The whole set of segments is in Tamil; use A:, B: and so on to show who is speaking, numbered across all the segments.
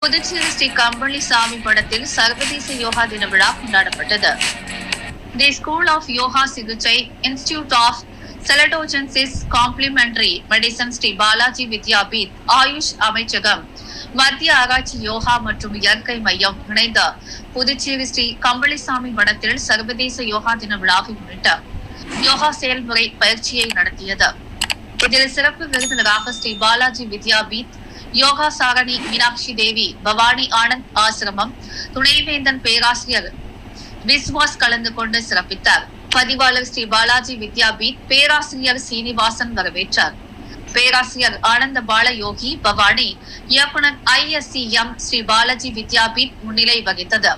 A: புதுச்சேரி ஸ்ரீ கம்பளி சாமி படத்தில் சர்வதேச யோகா தின விழா கொண்டாடப்பட்டது. தி ஸ்கூல் ஆஃப் யோகா சிகிச்சை இன்ஸ்டிடியூட் ஆஃப் செலடோஜென்சிஸ் காம்ப்ளிமெண்டரி மெடிசன் ஸ்ரீ பாலாஜி வித்யாபீத் ஆயுஷ் அமைச்சகம் மத்திய ஆராய்ச்சி யோகா மற்றும் இயற்கை மையம் இணைந்த புதுச்சேரி ஸ்ரீ கம்பளிசாமி மடத்தில் சர்வதேச யோகா தின விழாவை முன்னிட்டு யோகா செயல்முறை பயிற்சியை நடத்தியது. இதில் சிறப்பு விருந்தினராக ஸ்ரீ பாலாஜி வித்யாபீத், யோகா சாரணி மீனாட்சி தேவி, பவானி ஆனந்த் ஆசிரமம் துணைவேந்தன் பேராசிரியர் விஸ்வாஸ் கலந்து கொண்டு சிறப்பித்தார். பதிவாளர் ஸ்ரீ பாலாஜி வித்யாபீத், பேராசிரியர் சீனிவாசன் வரவேற்றார். பேராசிரியர் ஆனந்த பால யோகி பவானி, இயக்குனர் ISCM ஸ்ரீ பாலாஜி வித்யாபீத் முன்னிலை வகித்தது.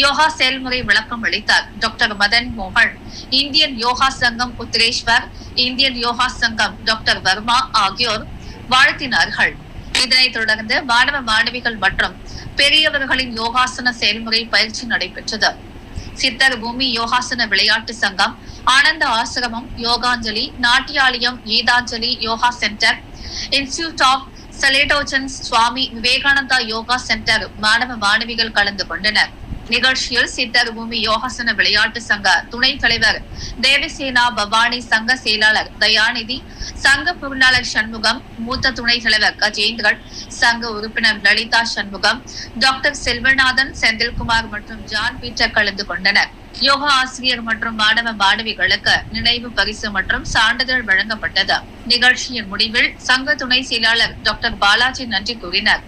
A: யோகா செயல்முறை விளக்கம் அளித்தார். டாக்டர் மதன் மோகன், இந்தியன் யோகா சங்கம் உத்ரேஸ்வர், இந்தியன் யோகா சங்கம் டாக்டர் வர்மா ஆகியோர் வாழ்த்தினார்கள். இதனைத் தொடர்ந்து மாணவ மாணவிகள் மற்றும் பெரியவர்களின் யோகாசன செயல்முறை பயிற்சி நடைபெற்றது. சித்தர் பூமி யோகாசன விளையாட்டு சங்கம், Ananda Ashramam, Yoganjali, Natyalayam, Geetanjali yoga centre, institute of செலடோஜன்ஸ், சுவாமி விவேகானந்தா யோகா சென்டர் மாணவ மாணவிகள் கலந்து கொண்டனர். நிகழ்ச்சியில் சித்தர் பூமி யோகாசன விளையாட்டு சங்க துணைத் தலைவர் தேவசேனா பவானி, சங்க செயலாளர் தயாநிதி, சங்க பொருளாளர் சண்முகம், மூத்த துணைத் தலைவர் கஜேந்திரன், சங்க உறுப்பினர் லலிதா சண்முகம், டாக்டர் செல்வநாதன், செந்தில்குமார் மற்றும் ஜான் பீட்டர் கலந்து கொண்டனர். யோகா ஆசிரியர் மற்றும் மாணவ மாணவிகளுக்கு நினைவு பரிசு மற்றும் சான்றிதழ் வழங்கப்பட்டது. நிகழ்ச்சியின் முடிவில் சங்க துணை செயலாளர் டாக்டர் பாலாஜி நன்றி கூறினார்.